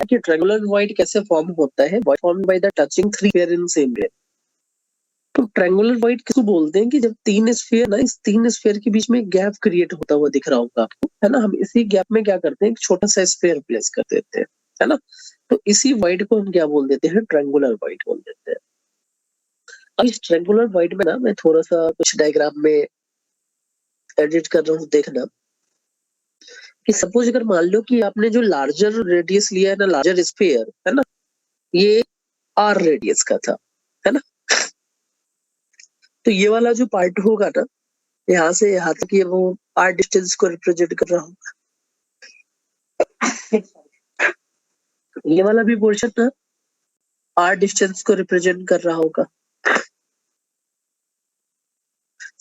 कि triangular void कैसे form होता है, void form by the touching three sphere in same plane. तो ट्रायंगुलर वॉइड किसको बोलते हैं कि जब तीन स्फीयर ना, इस तीन स्फीयर के बीच में गैप क्रिएट होता हुआ दिख रहा होगा आपको, है ना। हम इसी गैप में क्या करते हैं, एक छोटा सा स्फीयर प्लेस कर देते हैं, है ना। तो इसी वॉइड को हम क्या बोल देते हैं, ट्रायंगुलर वॉइड बोल देते हैं। अब इस ट्रायंगुलर वॉइड में ना मैं थोड़ा सा कुछ डायग्राम में एडिट कर रहा हूँ, देखना कि सपोज अगर मान लो कि आपने जो लार्जर रेडियस लिया है ना, लार्जर स्फीयर, है ना, ये आर रेडियस का था, है ना। तो ये वाला जो पार्ट होगा ना, यहाँ से यहाँ तक ये वो आर डिस्टेंस को रिप्रेजेंट कर रहा होगा। ये वाला भी पोर्शन ना आर डिस्टेंस को रिप्रेजेंट कर रहा होगा।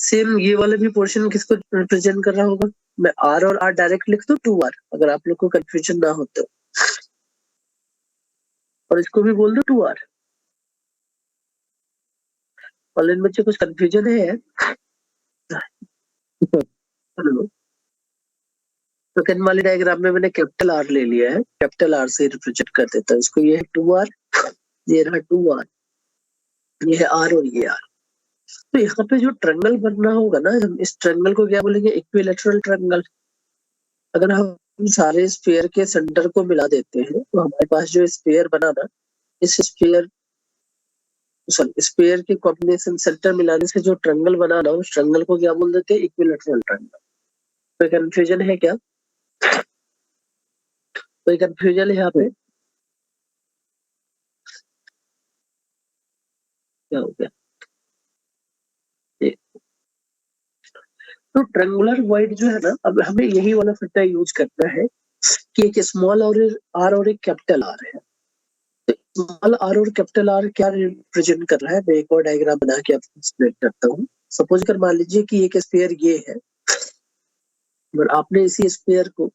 सेम ये वाला भी पोर्शन किसको रिप्रेजेंट कर रहा होगा, मैं आर और आर डायरेक्ट लिख दूं 2r, अगर आप लोग को कंफ्यूजन ना हो तो, और इसको भी बोल दो 2r। ऑनलाइन बच्चे कुछ कंफ्यूजन है? सेकंड वाले डायग्राम में मैंने कैपिटल आर ले लिया है, कैपिटल आर से रिप्रेजेंट कर देता हूँ इसको। ये है 2r, ये रहा 2r, ये है आर और ये आर। तो यहाँ पे जो ट्रायंगल बनना होगा ना, हम इस ट्रायंगल को क्या बोलेंगे, इक्विलैटरल ट्रायंगल। अगर हम सारे स्फीयर के सेंटर को मिला देते हैं तो हमारे पास जो स्फीयर बना ना, इस स्फीयर के कॉम्बिनेशन सेंटर मिलाने से जो ट्रायंगल बना ना, उस ट्रायंगल को क्या बोल देते हैं, इक्विलैटरल ट्रायंगल। कोई कंफ्यूजन है क्या? कोई कंफ्यूजन है यहाँ पे? क्या हो गया? तो ट्रायंगुलर वॉइड जो है ना, अब हमें यही वाला फिल्टर यूज करना है कि एक स्मॉल आर और एक कैपिटल आर है। तो स्मॉल आर और कैपिटल आर क्या रिप्रेजेंट कर रहा है, मैं एक और डायग्राम बना के आपको एक्सप्लेन करता हूँ। सपोज कर मान लीजिए कि एक स्फीयर ये है और आपने इसी स्फीयर को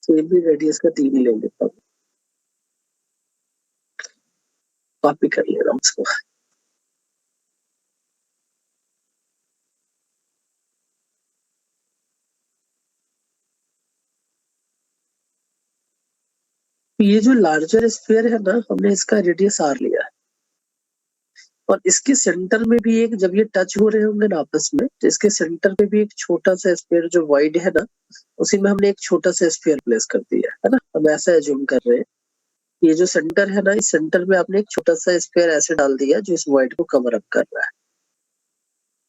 सेम भी रेडियस का 3 ले लेता हूँ, कॉपी कर ले रहा हूँ उसको। ये जो लार्जर स्फीयर है ना, हमने इसका रेडियस आर लिया है, और इसके सेंटर में भी एक, जब ये टच हो रहे होंगे ना आपस में, तो इसके सेंटर पे भी एक छोटा सा स्फीयर जो वाइड है ना, उसी में हमने एक छोटा सा स्फीयर प्लेस कर दिया है ना। हम ऐसा एज्यूम कर रहे हैं, ये जो सेंटर है ना, इस सेंटर में आपने एक छोटा सा स्फीयर ऐसे डाल दिया जो इस वाइड को कवर अप कर रहा है।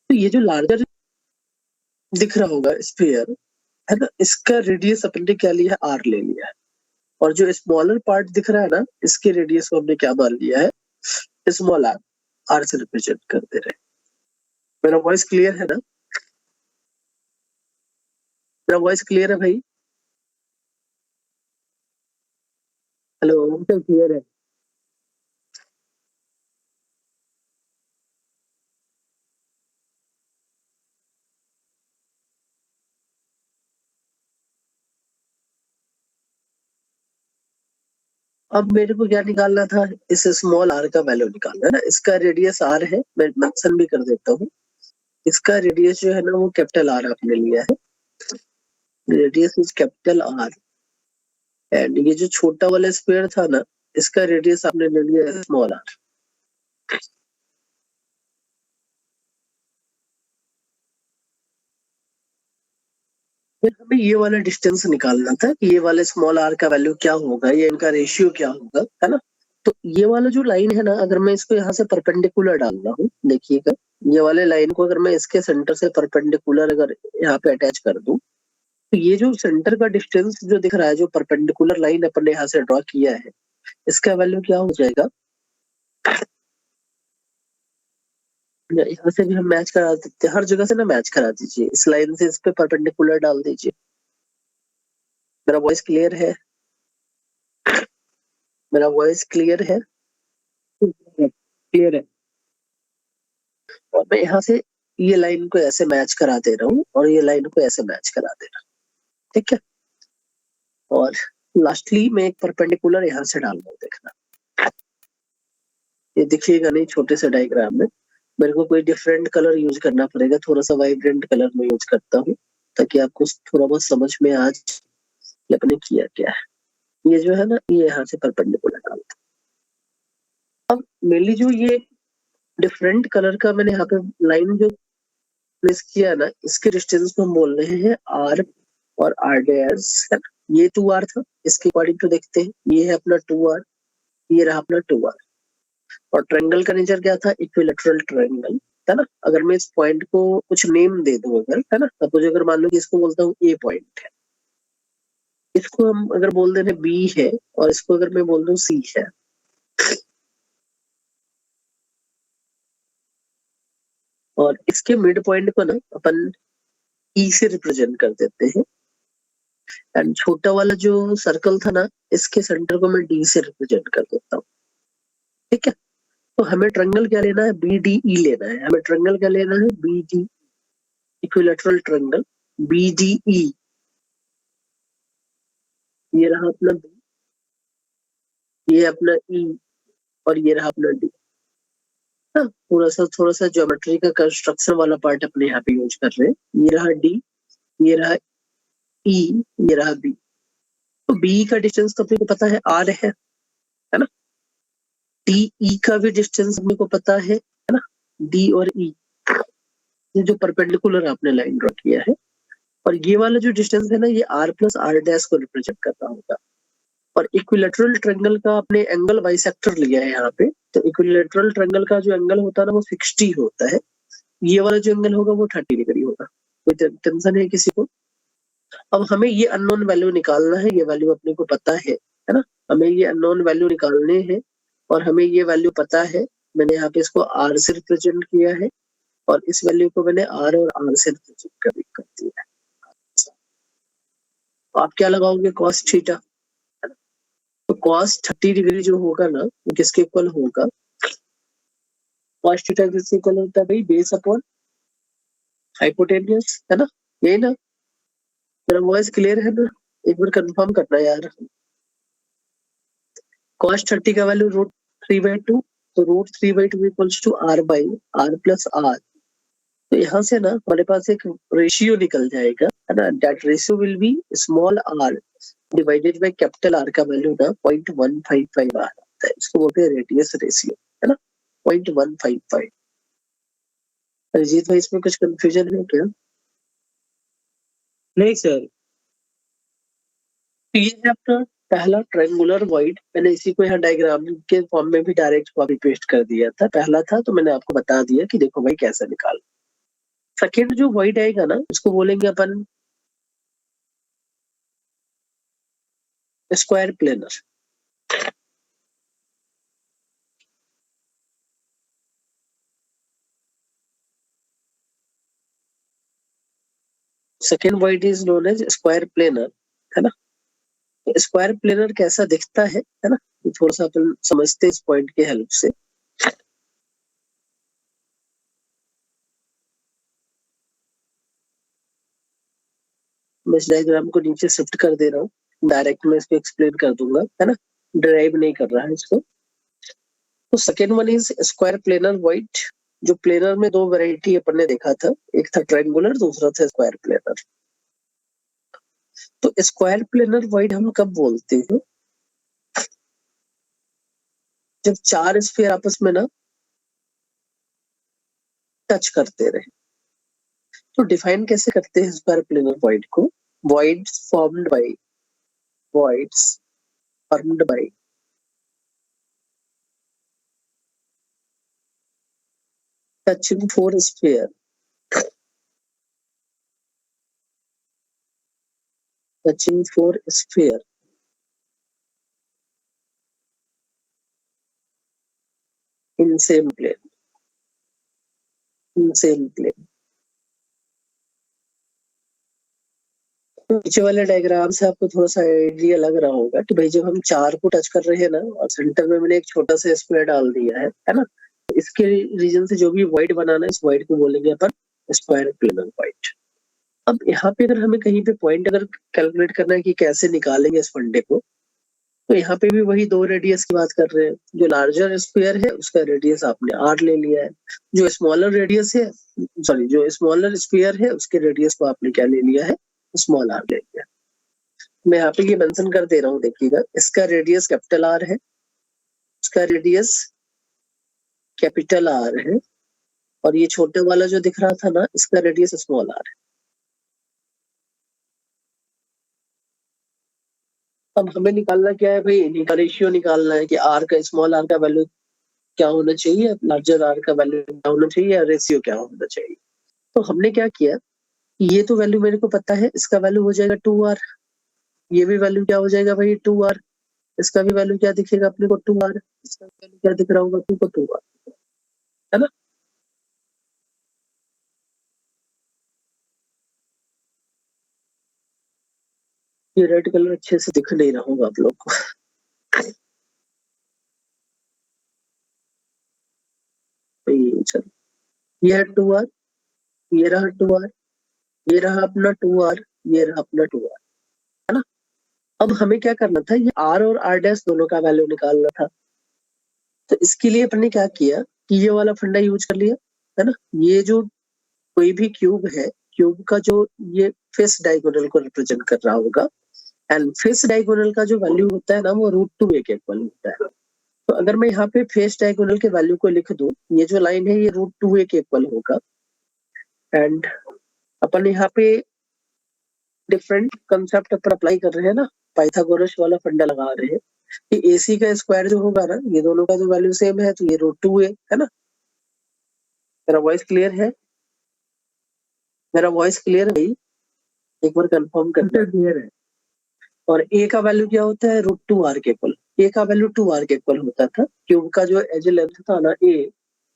तो ये जो लार्जर दिख रहा होगा स्फीयर, है ना, इसका रेडियस अपने क्या लिया है, आर ले लिया है। और जो स्मॉलर पार्ट दिख रहा है ना, इसके रेडियस को हमने क्या मान लिया है, स्मॉल आर, आर से रिप्रेजेंट कर दे रहे हैं। मेरा वॉइस क्लियर है ना? मेरा वॉइस क्लियर है भाई? हेलो, एकदम क्लियर है। अब मेरे को क्या निकालना था, इस स्मॉल आर का वैल्यू निकालना है ना। इसका रेडियस आर है, मैं मेंशन भी कर देता हूँ। इसका रेडियस जो है ना, वो कैपिटल आर आपने लिया है, radius is capital R. And ये जो छोटा वाला स्क्वायर था ना, इसका रेडियस आपने ले लिया स्मॉल आर। फिर हमें ये वाला डिस्टेंस निकालना था कि ये वाले स्मॉल आर का वैल्यू क्या होगा, ये इनका रेशियो क्या होगा, है ना। तो ये वाला जो लाइन है ना, अगर मैं इसको यहाँ से परपेंडिकुलर डाल रहा हूँ, देखिएगा, ये वाले लाइन को अगर मैं इसके सेंटर से परपेंडिकुलर अगर यहाँ पे अटैच कर दूं, तो ये जो सेंटर का डिस्टेंस जो दिख रहा है, जो परपेंडिकुलर लाइन अपन ने यहाँ से ड्रॉ किया है, इसका वैल्यू क्या हो जाएगा, यहाँ से भी हम मैच करा देते हैं, हर जगह से ना मैच करा दीजिए, इस लाइन से इस पे परपेंडिकुलर डाल दीजिए। मेरा वॉइस क्लियर है? मेरा वॉइस क्लियर है? क्लियर है। और मैं यहाँ से ये लाइन को ऐसे मैच करा दे रहा हूँ और ये लाइन को ऐसे मैच करा दे रहा हूँ, ठीक है। और लास्टली मैं एक परपेंडिकुलर यहाँ से डाल रहा हूँ, देखना ये दिखिएगा नहीं छोटे से डायग्राम में। मेरे को कोई डिफरेंट कलर यूज करना पड़ेगा, थोड़ा सा वाइब्रेंट कलर में यूज करता हूँ ताकि आपको थोड़ा बहुत समझ में आ जाए अपने किया क्या है। ये जो है ना, ये यहाँ से परपेंडिकुलर डालते हैं। अब मेनली जो ये डिफरेंट कलर का मैंने यहाँ पे लाइन जो प्लेस किया है ना, इसके डिस्टेंस को हम बोल रहे हैं आर और आर डैश। ये 2r था, इसके अकॉर्डिंग तो देखते हैं, ये है अपना 2r, ये रहा अपना 2r। और ट्रायंगल का नेचर क्या था? इक्विलैटरल ट्रायंगल, है ना। अगर मैं इस पॉइंट को कुछ नेम दे दूं, अगर, है ना, सपोज अगर मान लो कि इसको बोलता हूँ ए पॉइंट है, इसको हम अगर बोल दें बी है, और इसको अगर मैं बोल दूं सी है, और इसके मिड पॉइंट को ना अपन ई से रिप्रेजेंट कर देते हैं, एंड छोटा वाला जो सर्कल था ना, इसके सेंटर को मैं डी से रिप्रेजेंट कर देता हूँ। ठीक है, तो हमें ट्रायंगल क्या लेना है? बी डी ई लेना है। हमें ट्रायंगल क्या लेना है? B D, equilateral triangle B D E. ये रहा अपना बी, ये अपना ई, और ये रहा अपना डी। हाँ, थोड़ा सा ज्योमेट्री का कंस्ट्रक्शन वाला पार्ट अपने यहाँ पे यूज कर रहे हैं। ये रहा डी, ये रहा ई, ये रहा बी। तो बी का डिस्टेंस तो अपने को पता है आर है ना। डी ई का भी डिस्टेंस अपने को पता है ना। डी और ई, ये जो परपेंडिकुलर आपने लाइन ड्रॉ किया है, और ये वाला जो डिस्टेंस है ना, ये आर प्लस आर डैश को रिप्रेजेंट करता होगा। और इक्विलैटरल ट्रायंगल का आपने एंगल बाइसेक्टर लिया है यहाँ पे, तो इक्विलैटरल ट्रायंगल का जो एंगल होता है ना, वो 60 होता है। ये वाला जो एंगल होगा वो 30 डिग्री होगा। कोई टेंशन है किसी को? अब हमें ये अननोन वैल्यू निकालना है, ये वैल्यू अपने को पता है ना। हमें ये अननोन वैल्यू निकालने हैं, और हमें ये वैल्यू पता है। मैंने यहाँ पे इसको आर से रिप्रेजेंट किया है, और इस वैल्यू को मैंने आर और आर से रिप्रेजेंट कर दिया है। तो आप क्या लगाओगे? Cos theta. तो कॉस 30 डिग्री जो होगा ना, वो किसके इक्वल होगा? कॉस थीटा किसके इक्वल होता है भाई? बेस अपॉन हाइपोटेन्यूज, है ना। यही ना? मेरा वॉइस क्लियर है ना? एक बार कंफर्म करना यार। cos 30 का वैल्यू √3/2, तो √3/2 equals to r by r plus r। तो यहाँ से ना हमारे पास एक रेशियो निकल जाएगा, है ना। That ratio will be small r divided by capital R का वैल्यू ना 0.155 आता है। इसको बोलते हैं रेडियस रेशियो, है ना, 0.155। अरिजीत भाई, इसमें कुछ कंफ्यूजन है क्या? नहीं सर। तो ये है अपना पहला ट्रायंगुलर वॉइड। मैंने इसी को यहाँ डायग्राम के फॉर्म में भी डायरेक्ट कॉपी पेस्ट कर दिया था। पहला था तो मैंने आपको बता दिया कि देखो भाई कैसे निकाल। सेकेंड जो वॉइड आएगा ना, उसको बोलेंगे अपन square planar. Second void is known as square planar, है ना। स्क्वायर प्लेनर कैसा दिखता है ना, थोड़ा सा अपन समझते इस पॉइंट के हेल्प से। मैं इस डायग्राम को नीचे शिफ्ट कर दे रहा हूँ, डायरेक्ट मैं इसको एक्सप्लेन कर दूंगा, है ना, ड्राइव नहीं कर रहा है इसको। तो second one is square planar void. जो प्लेनर में दो वैरायटी अपन ने देखा था, एक था ट्रायंगुलर, दूसरा था स्क्वायर प्लेनर। तो स्क्वायर प्लेनर वॉइड हम कब बोलते हैं? जब चार स्फीयर आपस में ना टच करते रहे। तो डिफाइन कैसे करते हैं स्क्वायर प्लेनर वॉइड को? voids formed by touching four sphere in same plane. नीचे वाले डायग्राम से आपको थोड़ा सा आइडिया लग रहा होगा कि भाई जब हम चार को टच कर रहे हैं ना, और सेंटर में मैंने एक छोटा सा स्क्वायर डाल दिया है ना, तो इसके रीजन से जो भी वॉइड बनाना है, इस वॉइड को बोलेंगे अपन स्क्वायर प्लेनर वॉइड। अब यहाँ पे अगर हमें कहीं पे पॉइंट अगर कैलकुलेट करना है कि कैसे निकालेंगे इस फंडे को, तो यहाँ पे भी वही दो रेडियस की बात कर रहे हैं। जो लार्जर स्क्वायर है उसका रेडियस आपने r ले लिया है, जो स्मॉलर स्क्वायर है उसके रेडियस को आपने क्या ले लिया है? स्मॉल r ले लिया। मैं यहाँ पे ये मेंशन कर दे रहा हूँ, देखिएगा, इसका रेडियस कैपिटल आर है, इसका रेडियस कैपिटल आर है, और ये छोटे वाला जो दिख रहा था ना, इसका रेडियस स्मॉल आर है। अब हमें निकालना क्या है भाई, इनका रेशियो निकालना है कि आर का, स्मॉल आर का वैल्यू क्या होना चाहिए, लार्जर आर का वैल्यू क्या होना चाहिए, रेशियो क्या होना चाहिए। तो हमने क्या किया, ये तो वैल्यू मेरे को पता है, इसका वैल्यू हो जाएगा 2r, ये भी वैल्यू क्या हो जाएगा भाई 2r, इसका भी वैल्यू क्या दिखेगा अपने को 2r, इसका वैल्यू क्या दिख रहा होगा 2 को 2r, है ना। ये रेड कलर अच्छे से दिख नहीं रहा होगा आप लोग को। चलो, ये है 2r, ये रहा 2r, ये रहा अपना 2r, ये रहा अपना 2r, है ना। अब हमें क्या करना था, ये r और r डैश दोनों का वैल्यू निकालना था। तो इसके लिए अपन ने क्या किया कि ये वाला फंडा यूज कर लिया, है ना। ये जो कोई भी क्यूब है, क्यूब का जो ये फेस डायगोनल को रिप्रेजेंट कर रहा होगा, एंड फेस डायगोनल का जो वैल्यू होता है ना, वो √2a के इक्वल होता है। तो अगर मैं यहाँ पे फेस डायगोनल के वैल्यू को लिख दूं, ये जो लाइन है ये √2a के इक्वल होगा, एंड अपन यहाँ पे डिफरेंट कंसेप्ट पर अप्लाई कर रहे हैं ना, पाइथागोरस वाला फंडा लगा रहे हैं कि AC का स्क्वायर जो होगा ना, ये दोनों का जो वैल्यू सेम है, तो ये √2a है ना। मेरा वॉइस क्लियर है, मेरा वॉइस क्लियर है, एक बार कंफर्म करना। क्लियर है। और a का वैल्यू क्या होता है, √2r के इक्वल, a का वैल्यू 2r के इक्वल होता था। क्यूब का जो एज लेंथ था ना a,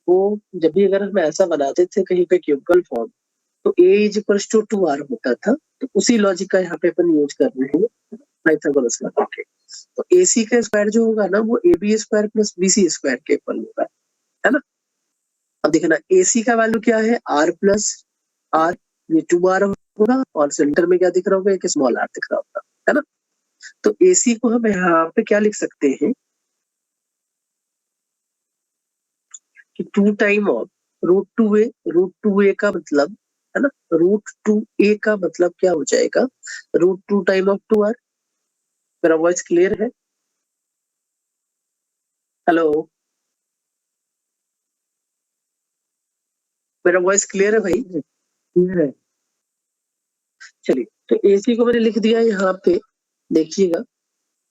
वो जब भी अगर हम ऐसा बनाते थे कहीं पे क्यूबिकल फॉर्म, तो a is equal to 2r होता था। तो उसी लॉजिक का यहाँ पे अपन यूज कर रहे हैं पाइथागोरस लगा के। तो AC का स्क्वायर जो होगा ना, वो AB square plus BC square के इक्वल होगा, है ना। अब देखना AC का वैल्यू क्या है, r प्लस r, ये 2r होगा, और सेंटर में क्या दिख रहा होगा, एक स्मॉल r दिख रहा होगा, है ना। तो AC को हम यहाँ पे क्या लिख सकते हैं कि 2 टाइम ऑफ √2a, √2a का मतलब, है ना, √2a का मतलब क्या हो जाएगा, √2 टाइम ऑफ 2r। मेरा वॉइस क्लियर है, हेलो, मेरा वॉइस क्लियर है भाई, क्लियर है। चलिए, तो AC को मैंने लिख दिया यहाँ पे, देखिएगा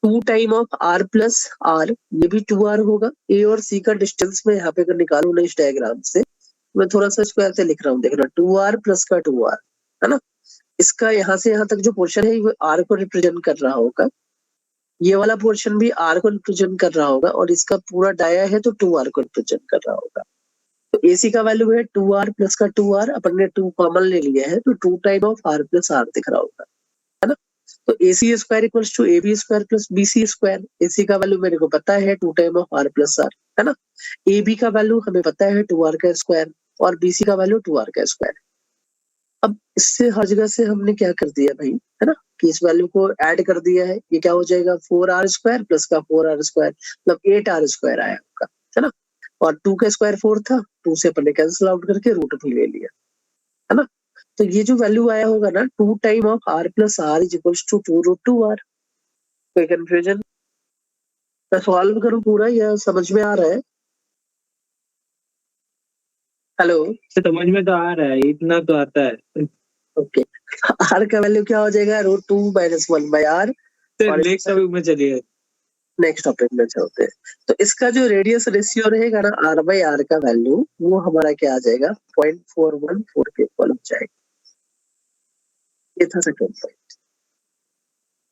2 time of r plus r, ये भी 2r होगा। A और C का डिस्टेंस में यहाँ पे अगर निकालू ना इस डायग्राम से, मैं थोड़ा सा स्क्वायर से लिख रहा हूँ, देखना 2r प्लस का 2r, है ना। इसका यहाँ से यहाँ तक जो पोर्शन है वो r को रिप्रेजेंट कर रहा होगा, ये वाला पोर्शन भी r को रिप्रेजेंट कर रहा होगा, और इसका पूरा डाया है तो 2r को रिप्रेजेंट कर रहा होगा। तो AC का वैल्यू है 2r प्लस का 2r, अपन ने 2 कॉमन ले लिया है, तो 2 time of r plus r दिख रहा होगा, है ना। तो AC square equals to AB square plus BC square. AC का वैल्यू मेरे को पता है 2 time of r plus r, है ना। AB का वैल्यू हमें पता है 2r का स्क्वायर, और BC का वैल्यू 2r का स्क्वायर। अब इससे हर जगह से हमने क्या कर दिया भाई, है ना, कि इस वैल्यू को ऐड कर दिया है। ये क्या हो जाएगा, 4r स्क्वायर प्लस का 4r स्क्वायर, मतलब 8r स्क्वायर आया आपका, है ना। और 2 का स्क्वायर 4 था, 2 से अपन ने कैंसिल आउट करके रूट भी ले लिया, है ना। तो ये जो वैल्यू आया होगा ना, 2 time of r plus r is equals to 2√2r। कोई कंफ्यूजन, मैं सॉल्व करूं पूरा या समझ में आ रहा है, हेलो। समझ में तो आ रहा है, इतना तो आता है। ओके, r का वैल्यू क्या हो जाएगा, √2 - 1 बाय r। और नेक्स्ट टॉपिक में चलिए, नेक्स्ट टॉपिक में चलते हैं। तो इसका जो रेडियस रेशियो रहेगा ना, r बाय r का वैल्यू, वो हमारा क्या आ जाएगा, 0.414 के इक्वल हो जाएगा। ये था सेकंड पॉइंट,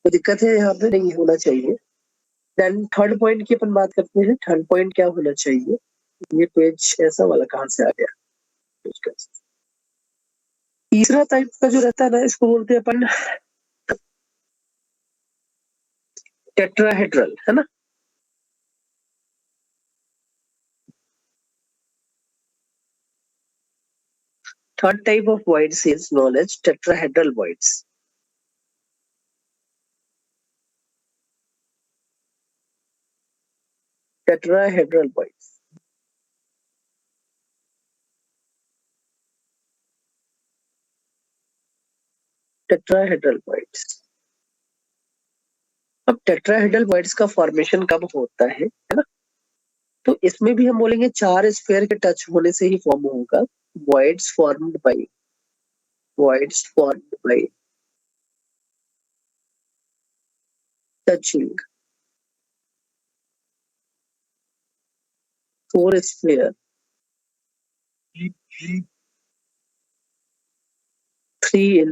तो दिक्कत है यहाँ पे, नहीं होना चाहिए। देन थर्ड पॉइंट की अपन बात करते हैं। थर्ड पॉइंट क्या होना चाहिए, ये पेज ऐसा वाला कहाँ से आ गया, तीसरा टाइप का जो रहता है ना, इसको बोलते हैं अपन टेट्राहेड्रल, है ना। Third type of voids is known as tetrahedral voids. Tetrahedral voids. Tetrahedral voids. अब टेट्राहेड्रल वॉइड्स का फॉर्मेशन कब होता है ना? तो इसमें भी हम बोलेंगे 4 स्फीयर के टच होने से ही फॉर्म होगा। Voids formed by touching 4 sphere, 3 in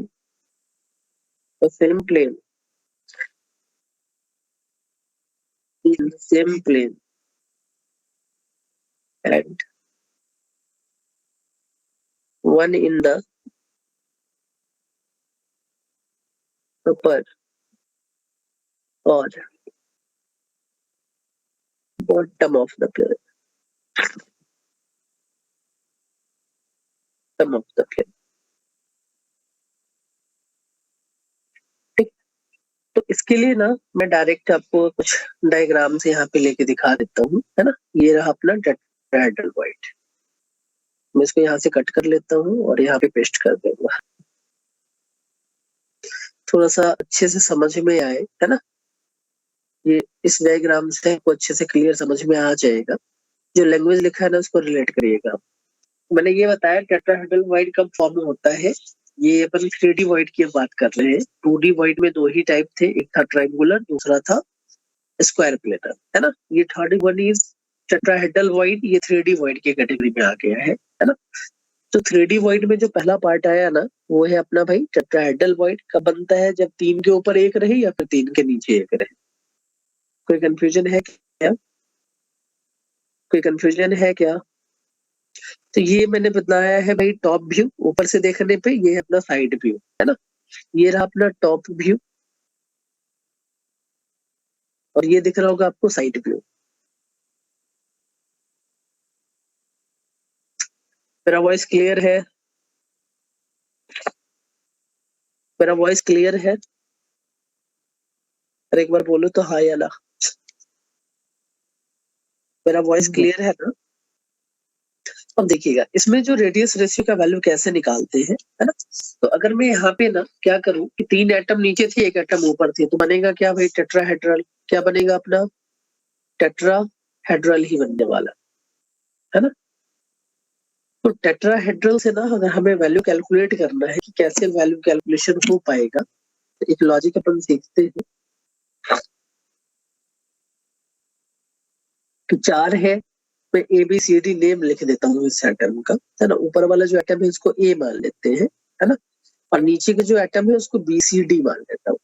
the same plane, and 1 in the upper or bottom of the plane. ठीक, तो इसके लिए ना मैं डायरेक्ट आपको कुछ डायग्राम से यहाँ पे लेके दिखा देता हूँ, है ना। ये रहा अपना टेट्राहेड्रल वॉइड। मैं इसको यहाँ से कट कर लेता हूँ और यहाँ पे पेस्ट कर दूंगा, थोड़ा सा अच्छे से समझ में आए, है ना। ये इस डायग्राम से आपको अच्छे से क्लियर समझ में आ जाएगा। जो लैंग्वेज लिखा है ना उसको रिलेट करिएगा। मैंने ये बताया टेट्राहेड्रल वॉइड कब फॉर्म होता है। ये अपन 3D वॉइड की बात कर रहे हैं। 2D वॉइड में 2 ही टाइप थे, एक था ट्रायंगुलर, दूसरा था स्क्वायर प्लेटर, है ना। ये third one is tetrahedral void, ये 3D वॉइड की कैटेगरी में आ गया है ना। तो 3D वॉइड में जो पहला पार्ट आया ना वो है अपना भाई टेट्राहेड्रल वॉइड। कब बनता है? जब 3 के ऊपर एक रहे या फिर 3 के नीचे एक रहे। कोई कंफ्यूजन है क्या? तो ये मैंने बताया है भाई टॉप व्यू, ऊपर से देखने पे ये है अपना साइड व्यू, है ना। ये रहा अपना टॉप व्यू और ये दिख रहा होगा आपको साइड व्यू। मेरा वॉइस क्लियर है? अरे एक बार बोलो तो हाँ या ना। मेरा वॉइस क्लियर है ना? अब देखिएगा इसमें जो रेडियस रेशियो का वैल्यू कैसे निकालते हैं, है ना। तो अगर मैं यहाँ पे ना क्या करूं कि 3 एटम नीचे थे, 1 एटम ऊपर थे, तो बनेगा क्या भाई? टेट्राहेड्रल। क्या बनेगा अपना? टेट्राहेड्रल ही बनने वाला, है ना। तो टेट्राहेड्रल से ना अगर हमें वैल्यू कैलकुलेट करना है कि कैसे वैल्यू कैलकुलेशन हो पाएगा, तो एक लॉजिक अपन सीखते हैं कि 4 है, मैं ABCD नेम लिख देता हूँ इस एटम का, है ना। ऊपर वाला जो एटम है उसको A मान लेते हैं, है ना, और नीचे का जो एटम है उसको BCD मान लेता हूँ।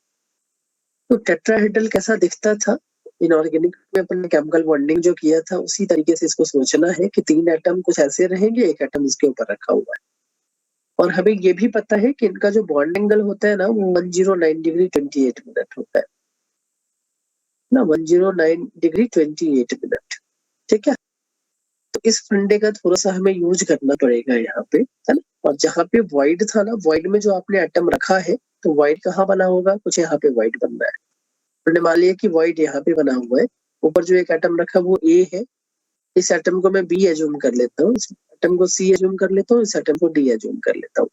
तो टेट्राहेड्रल कैसा दिखता था? इनऑर्गेनिक में अपन ने केमिकल बॉन्डिंग जो किया था उसी तरीके से इसको सोचना है कि 3 एटम कुछ ऐसे रहेंगे, 1 एटम इसके ऊपर रखा हुआ है। और हमें ये भी पता है कि इनका जो बॉन्ड एंगल होता है ना वो 109 डिग्री 28 मिनट होता है ना, 109 डिग्री 28 मिनट। ठीक है, तो इस फंडे का थोड़ा सा हमें यूज करना पड़ेगा यहाँ पे, है ना। और जहाँ पे वॉइड था ना, वॉइड में जो आपने एटम रखा है, तो वॉइड कहाँ बना होगा? कुछ यहाँ पे वॉइड बन रहा है। मैंने मान लिया कि वॉइड यहाँ पे बना हुआ है, ऊपर जो एक एटम रखा वो A है, इस एटम को मैं B एज्यूम कर लेता हूँ, इस एटम को C एज्यूम कर लेता हूँ, इस एटम को D एज्यूम कर लेता हूँ।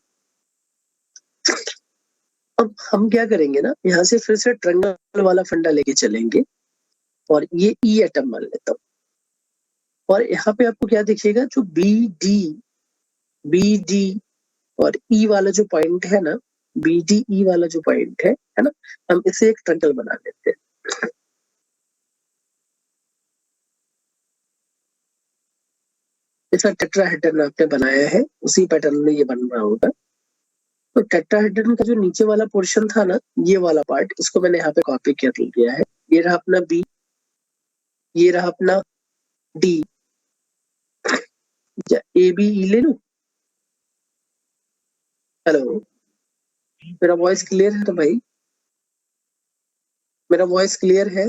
अब हम क्या करेंगे ना, यहाँ से फिर से ट्रायंगल वाला फंडा लेके चलेंगे और ये E एटम मान लेता हूँ। और यहाँ पे आपको क्या दिखेगा? जो BD और E वाला जो पॉइंट है ना, BDE वाला जो पॉइंट है ना, हम इसे एक ट्रायंगल बना लेते हैं। जैसा टेट्राहेड्रन आपने बनाया है उसी पैटर्न में ये बन रहा होगा। तो टेट्राहेड्रन का जो नीचे वाला पोर्शन था ना, ये वाला पार्ट, इसको मैंने यहाँ पे कॉपी कर लिया है। ये रहा अपना B, ये रहा अपना D, ABE ले लूं। हेलो, मेरा वॉइस क्लियर है? तो भाई मेरा वॉइस क्लियर है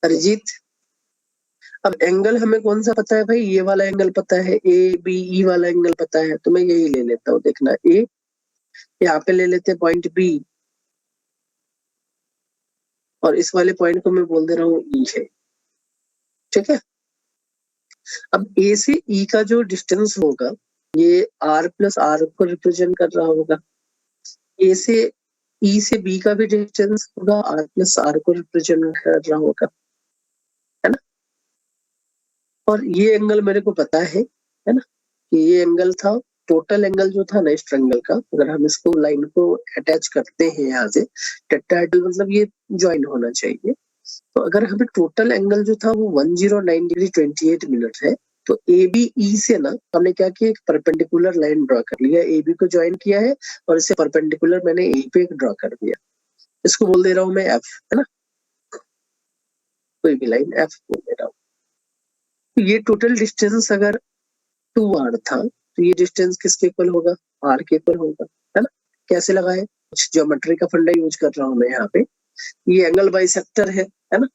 अरिजीत? अब एंगल हमें कौन सा पता है भाई? ये वाला एंगल पता है, ABE वाला एंगल पता है, तो मैं यही ले लेता हूँ। देखना A, यहाँ पे ले लेते हैं पॉइंट B, और इस वाले पॉइंट को मैं बोल दे रहा हूँ E है। ठीक है, अब A से E का जो डिस्टेंस होगा ये R प्लस R को रिप्रेजेंट कर रहा होगा। A से ई से बी का भी डिस्टेंस होगा, आर प्लस आर को रिप्रेजेंट कर रहा होगा, है ना। और ये एंगल मेरे को पता है ना, कि ये एंगल था, टोटल एंगल जो था ना इस ट्रायंगल का, अगर हम इसको लाइन को अटैच करते हैं यहाँ से, टेट्राहेड्रल मतलब ये ज्वाइन होना चाहिए। तो अगर हमें टोटल एंगल जो था वो 109 डिग्री 28 मिनट है, तो ए बी ई से ना हमने क्या किया, एक परपेंडिकुलर लाइन ड्रॉ कर लिया, ए बी को ज्वाइन किया है और इसे परपेंडिकुलर मैंने ए पे ड्रॉ कर दिया, इसको बोल दे रहा हूँ मैं एफ, है ना, कोई भी लाइन एफ बोल दे रहा हूँ। तो ये टोटल डिस्टेंस अगर 2r था, तो ये डिस्टेंस किसके इक्वल होगा, r के इक्वल होगा, है ना। कैसे लगा है, कुछ ज्योमेट्री का फंडा यूज कर रहा हूँ मैं यहाँ पे। ये एंगल बाइसेक्टर है ना,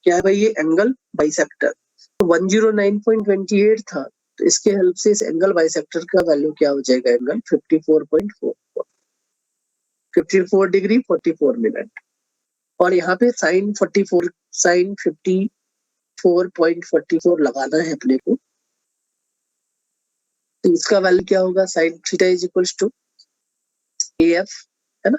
क्या है भाई, ये एंगल बाइसेक्टर। तो 109.28 था, तो इसके हेल्प से इस एंगल बाइसेक्टर का वैल्यू क्या हो जाएगा, एंगल 54.44, 54 डिग्री 44 मिनट। और यहाँ पे साइन 54.44 लगाना है अपने को, तो इसका वैल्यू क्या होगा, sine theta is equal to AF, है ना।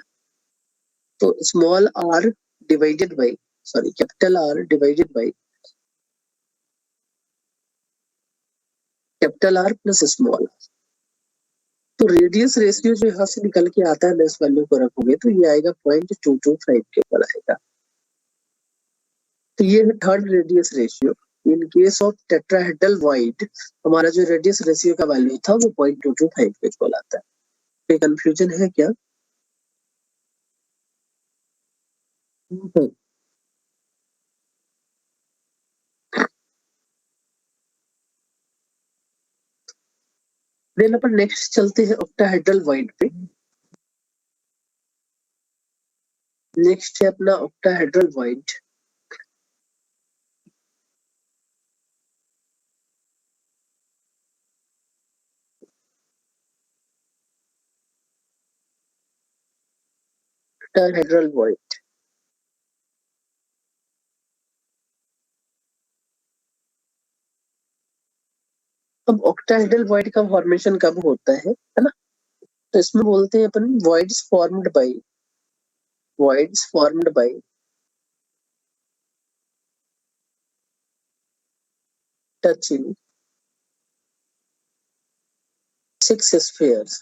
तो small r divided by, sorry capital R divided by capital R plus small r। तो रेडियस रेशियो जो यहाँ से निकल के आता है ना, इस वैल्यू को रखोगे तो ये आएगा 0.225 के ऊपर आएगा। तो ये है third radius ratio. In case of tetrahedral void हमारा जो रेडियस रेशियो का वैल्यू था वो 0.225 के इक्वल आता है। कोई कंफ्यूजन है क्या? देन अपन नेक्स्ट चलते हैं ऑक्टाहेड्रल वॉइड पे। नेक्स्ट है अपना ऑक्टाहेड्रल वॉइड। ऑक्टाहेड्रल वॉइड, अब ऑक्टाहेड्रल वॉइड का फॉर्मेशन कब होता है ना, तो इसमें बोलते हैं अपन voids formed by touching 6 spheres।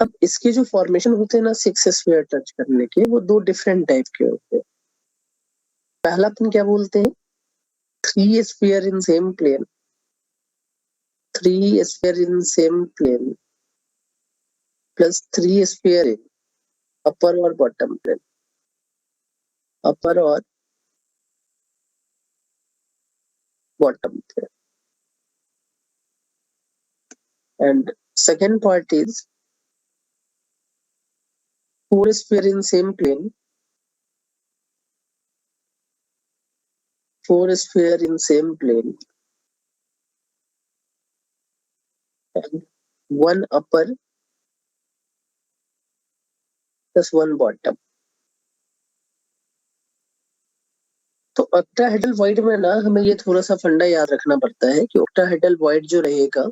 अब इसके जो फॉर्मेशन होते हैं ना 6 स्फीयर टच करने के, वो दो डिफरेंट टाइप के होते हैं। पहला अपन क्या बोलते हैं, 3 sphere in same plane, 3 sphere in same plane plus 3 sphere in upper और बॉटम प्लेन, अपर और bottom plane. And second part is 4 sphere in same plane, 4 sphere in same plane and 1 upper plus 1 bottom। तो octahedral void में ना हमें ये थोड़ा सा फंडा याद रखना पड़ता है कि ऑक्टाहेड्रल वॉइड जो रहेगा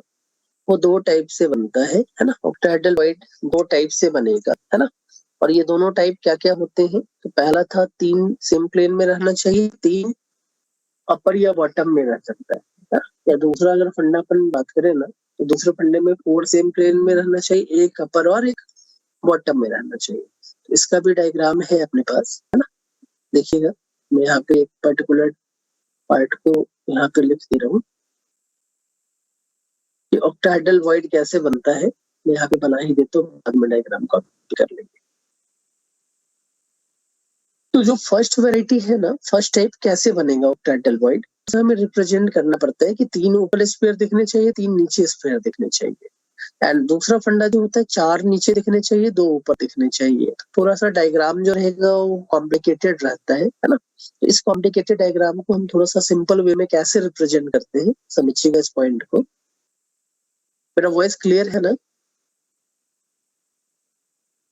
वो दो टाइप से बनता है ना। ऑक्टाहेड्रल वॉइड दो टाइप से बनेगा, है ना। और ये दोनों टाइप क्या क्या होते हैं, तो पहला था 3 सेम प्लेन में रहना चाहिए, 3 अपर या बॉटम में रह सकता है ना? या दूसरा अगर फंडा अपन बात करें ना, तो दूसरे फंडे में 4 सेम प्लेन में रहना चाहिए, एक अपर और एक बॉटम में रहना चाहिए। तो इसका भी डायग्राम है अपने पास, है ना। देखिएगा, मैं यहाँ पे एक पर्टिकुलर पार्ट को यहाँ पे लिख दे रहा हूँ कि ऑक्टाहेड्रल वॉइड कैसे बनता है। मैं यहाँ पे बना ही देता हूँ, बाद में डायग्राम कॉपी कर लेंगे। तो जो फर्स्ट वैरायटी है ना, फर्स्ट टाइप कैसे बनेगा ऑक्टाहेड्रल वॉइड, हमें रिप्रेजेंट करना पड़ता है कि 3 ऊपर स्फीयर दिखने चाहिए, 3 नीचे स्फीयर दिखने चाहिए। एंड दूसरा फंडा जो होता है 4 नीचे दिखने चाहिए, 2 ऊपर दिखने चाहिए। थोड़ा सा डायग्राम जो रहेगा वो कॉम्प्लिकेटेड रहता है ना। तो इस कॉम्प्लिकेटेड डायग्राम को हम थोड़ा सा सिंपल वे में कैसे रिप्रेजेंट करते हैं, समझिएगा इस पॉइंट को। मेरा वॉइस क्लियर है ना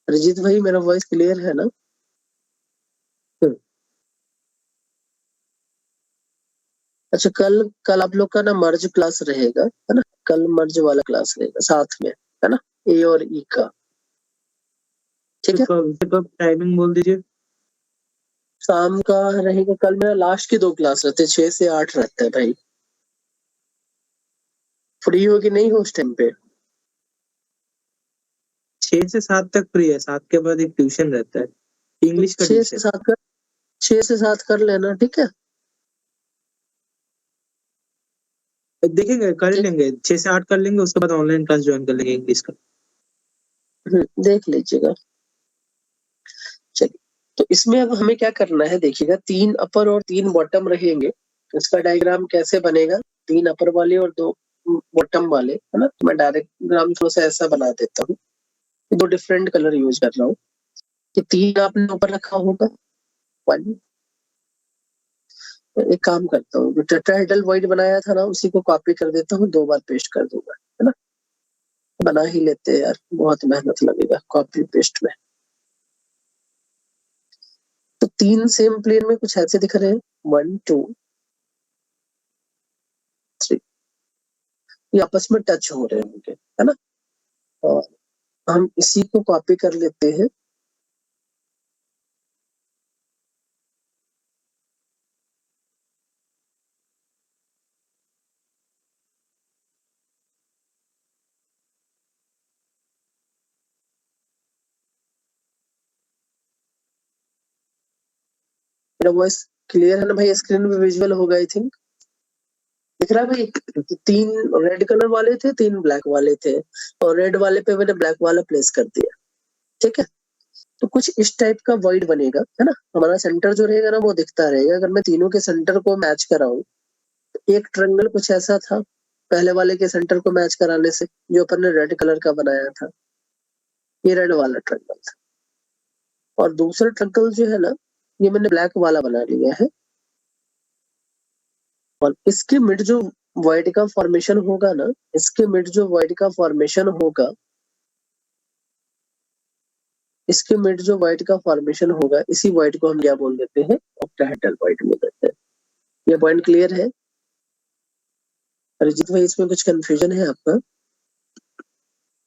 रजित भाई, मेरा वॉइस क्लियर है ना? अच्छा, कल आप लोग का ना मर्ज क्लास रहेगा, है ना। कल मर्ज वाला क्लास रहेगा साथ में, है ना, ए और ई का। ठीक है, तो टाइमिंग बोल दीजिए। शाम का रहेगा, कल मेरा लास्ट की 2 क्लास रहते हैं, 6 से 8 रहता है भाई। फ्री हो कि नहीं हो उस टाइम पे? 6 से 7 तक फ्री है, 7 के बाद एक ट्यूशन रहता है, इंग्लिश का 6 से ट्यूशन। 7 कर, 6 से 7 कर लेना, ठीक है। देखेंगे, कर लेंगे, 6 से 8 कर लेंगे, उसके बाद ऑनलाइन क्लास ज्वाइन कर लेंगे इंग्लिश का। देख लीजिएगा। चलिए, तो इसमें अब हमें क्या करना है, देखिएगा 3 अपर और 3 बॉटम रहेंगे। इसका डायग्राम कैसे बनेगा, 3 अपर वाले और 2 बॉटम वाले, है ना। तो मैं डायग्राम थोड़ा सा ऐसा बना देता हूँ, 2 डिफरेंट कलर यूज कर रहा हूँ। कि 3 आपने ऊपर रखा होगा, 1। एक काम करता हूँ, जो टेट्राहेड्रल वॉइड बनाया था ना, उसी को कॉपी कर देता हूँ, 2 बार पेस्ट कर दूंगा, है ना। बना ही लेते हैं यार, बहुत मेहनत लगेगा कॉपी पेस्ट में। तो 3 सेम प्लेन में कुछ ऐसे दिख रहे हैं, 1 2 3, ये आपस में टच हो रहे होंगे, है ना। और हम इसी को कॉपी कर लेते हैं, मेरा वॉइस क्लियर है ना भाई? स्क्रीन में विजुअल होगा आई थिंक, दिख रहा है भाई? 3 रेड कलर वाले थे, 3 ब्लैक वाले थे, और रेड वाले पे मैंने ब्लैक वाला प्लेस कर दिया, ठीक है। तो कुछ इस टाइप का वॉइड बनेगा, है ना। हमारा सेंटर जो रहेगा ना, वो दिखता रहेगा। अगर मैं तीनों के सेंटर को मैच कराऊं, तो एक ट्रायंगल कुछ ऐसा था, पहले वाले के सेंटर को मैच कराने से, जो अपन ने रेड कलर का बनाया था, ये रेड वाला ट्रायंगल था। और दूसरा ट्रायंगल जो है ना, ये मैंने ब्लैक वाला बना लिया है। और इसके मिड जो वॉइड का फॉर्मेशन होगा ना, इसके मिड जो वॉइड का फॉर्मेशन होगा, इसके मिड जो वॉइड का फॉर्मेशन होगा, इसी वॉइड को हम क्या बोल देते हैं, ऑक्टाहेड्रल वॉइड बोल देते हैं। ये पॉइंट क्लियर है? अरिजीत भाई, इसमें कुछ कंफ्यूजन है आपका?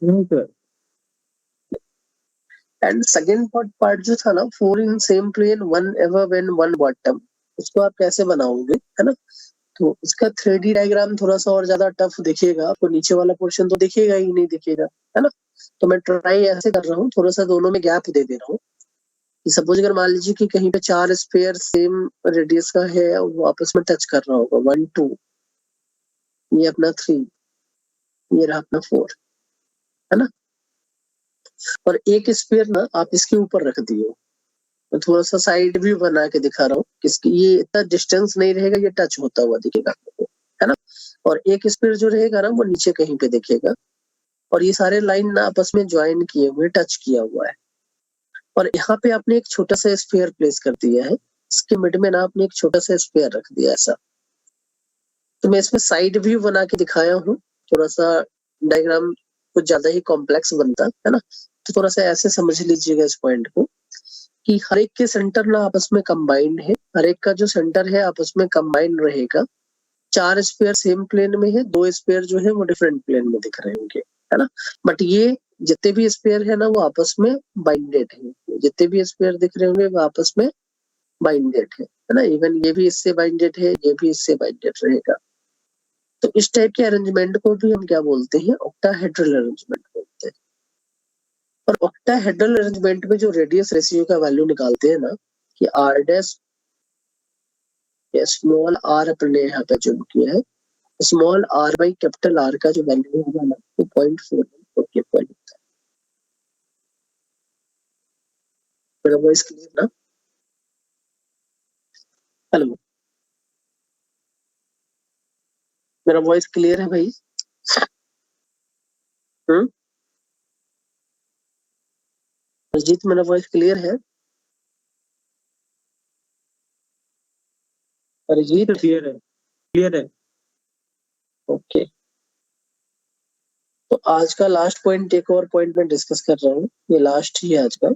नहीं सर। एंड सेकंड पार्ट जो था ना, 4 in same plane, 1 above and 1 bottom, उसको आप कैसे बनाओगे, है ना। तो इसका 3D डायग्राम थोड़ा सा और ज्यादा टफ दिखेगा आपको, नीचे वाला पोर्शन तो दिखेगा ही नहीं, दिखेगा, है ना। तो मैं ट्राई ऐसे कर रहा हूँ, थोड़ा सा दोनों में गैप दे दे रहा हूँ। कि सपोज अगर मान लीजिए कि कहीं पे 4 स्फीयर सेम रेडियस का है, वो आपस में टच कर रहा होगा, 1 2, ये अपना 3, ये रहा अपना 4, है ना। और एक स्फीयर ना आप इसके ऊपर रख दिए। मैं थोड़ा सा साइड व्यू बना के दिखा रहा हूँ, किसकी ये इतना डिस्टेंस नहीं रहेगा, ये टच होता हुआ दिखेगा आपको, है ना। और एक स्फीयर जो रहेगा ना, वो नीचे कहीं पे दिखेगा। और ये सारे लाइन ना आपस में ज्वाइन किए हुए, टच किया हुआ है। और यहाँ पे आपने एक छोटा सा स्फीयर प्लेस कर दिया है, इसके मिड में ना आपने एक छोटा सा स्फीयर रख दिया ऐसा। तो मैं इसमें साइड व्यू बना के दिखाया हूँ, थोड़ा सा डायग्राम कुछ ज्यादा ही कॉम्प्लेक्स बनता है ना। तो थोड़ा सा ऐसे समझ लीजिएगा इस पॉइंट को, कि हर एक के सेंटर ना आपस में कंबाइंड है, हर एक का जो सेंटर है आपस में कंबाइंड रहेगा। 4 स्फीयर सेम प्लेन में है, 2 स्फीयर जो है वो डिफरेंट प्लेन में दिख रहे होंगे, है ना। बट ये जितने भी स्फीयर है ना, वो आपस में बाइंडेड है। जितने भी स्फीयर दिख रहे होंगे वो आपस में बाइंडेड है ना। इवन ये भी इससे बाइंडेड है, ये भी इससे बाइंडेड रहेगा। तो इस टाइप के अरेंजमेंट को भी हम क्या बोलते हैं, ऑक्टाहेड्रल अरेंजमेंट बोलते हैं। और ऑक्टाहेड्रल अरेंजमेंट में जो रेडियस रेशियो का वैल्यू निकालते हैं ना, कि आर डैश या स्मॉल आर अपने यहाँ पे चुन किया है, small R by capital R का जो वैल्यू होगा ना, वो 0.4 मेरा वॉइस क्लियर ना? हेलो, मेरा वॉइस क्लियर है भाई? हम्म, अजीत, मेरा वॉइस क्लियर है? अरिजीत, क्लियर है, क्लियर है। ओके। तो आज का लास्ट पॉइंट, एक और पॉइंट में डिस्कस कर रहा हूँ, ये लास्ट ही है आज का।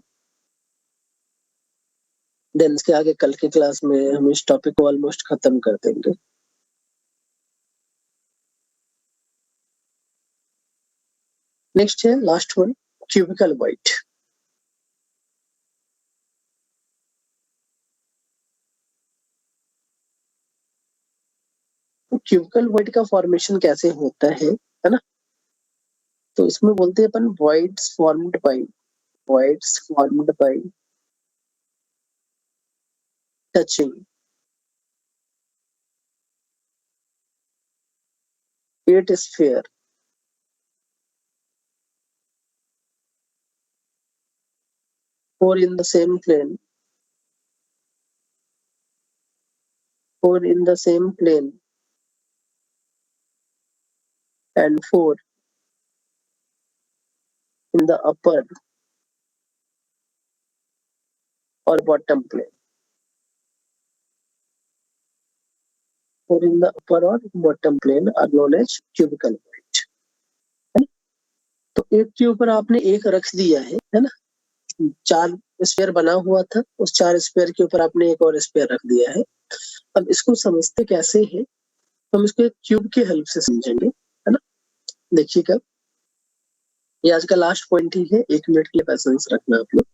देन इसके आगे कल की क्लास में हम इस टॉपिक को ऑलमोस्ट खत्म कर देंगे। नेक्स्ट है last one, cubical void. Cubical void का फॉर्मेशन कैसे होता है ना? तो इसमें बोलते हैं अपन voids formed by touching eight sphere four in the same plane and four in the upper or bottom plane. Four in the upper or bottom plane are known as cubical void. तो एक के ऊपर आपने एक रख दिया है ना? 4 स्फीयर बना हुआ था, उस 4 स्फीयर के ऊपर आपने एक और स्फीयर रख दिया है। अब इसको समझते कैसे है? हम इसको एक क्यूब की हेल्प से समझेंगे, है ना? देखिएगा, ये आज का लास्ट पॉइंट ही है, 1 मिनट के लिए पेशेंस रखना आप लोग।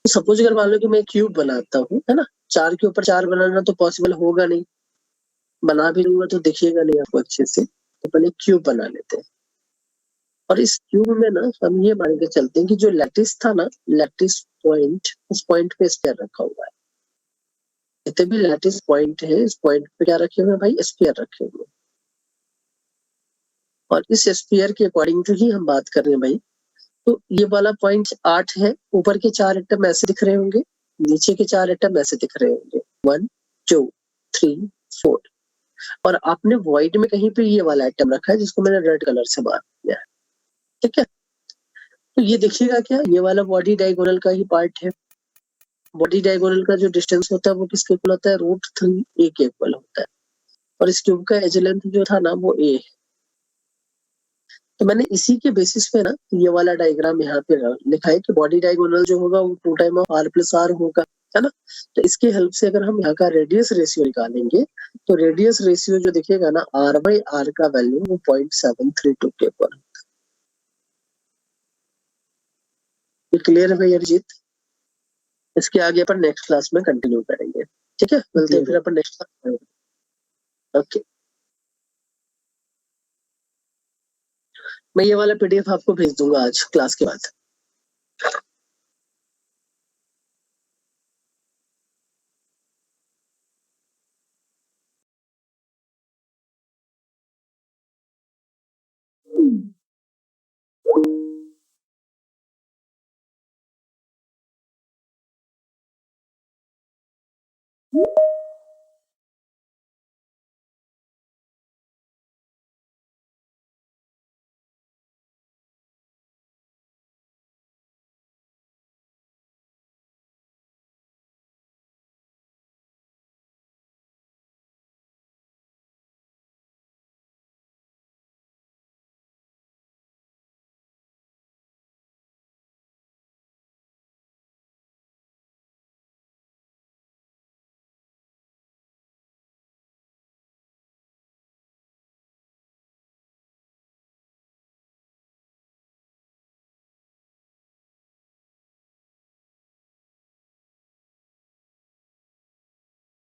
सपोज अगर मान लो कि मैं क्यूब बनाता हूँ, है ना? 4 के ऊपर 4 बनाना तो पॉसिबल होगा नहीं, बना भी लूंगा तो दिखेगा नहीं आपको अच्छे से, तो पहले क्यूब बना लेते हैं। और इस क्यूब में ना हम ये मान के चलते हैं कि जो लैटिस था ना, लैटिस पॉइंट, उस पॉइंट पे स्फीयर रखा हुआ है। जितने भी लैटिस पॉइंट है, इस पॉइंट पे क्या रखे हुए हैं भाई? स्फीयर रखे हुए। और इस स्फीयर के अकॉर्डिंग जो ही हम बात कर रहे हैं भाई, तो ये वाला पॉइंट 8 है, ऊपर के 4 एटम ऐसे दिख रहे होंगे, नीचे के 4 एटम ऐसे दिख रहे होंगे, 1 2 3 4। और आपने वॉइड में कहीं पे ये वाला एटम रखा है जिसको मैंने रेड कलर से मार्क किया है, ठीक है? तो ये देखिएगा क्या, ये वाला बॉडी डायगोनल का ही पार्ट है। बॉडी डायगोनल का जो डिस्टेंस होता है वो किसके इक्वल होता है? √3a के इक्वल होता है। और इस क्यूब का एज लेंथ जो था ना वो a है। तो मैंने इसी के बेसिस पे ना ये वाला डायग्राम यहाँ पे लिखा है कि बॉडी डायगोनल जो होगा वो 2 टाइम ऑफ r+r होगा, है ना? तो इसके हेल्प से अगर हम यहाँ का रेडियस रेशियो निकालेंगे तो रेडियस रेशियो जो दिखेगा ना, r/r का वैल्यू वो 0.732 के ऊपर। क्लियर है भाई अरिजीत? इसके आगे अपन नेक्स्ट क्लास में कंटिन्यू करेंगे, ठीक है? मिलते हैं फिर अपन नेक्स्ट क्लास में। ओके, मैं ये वाला PDF आपको भेज दूंगा आज क्लास के बाद।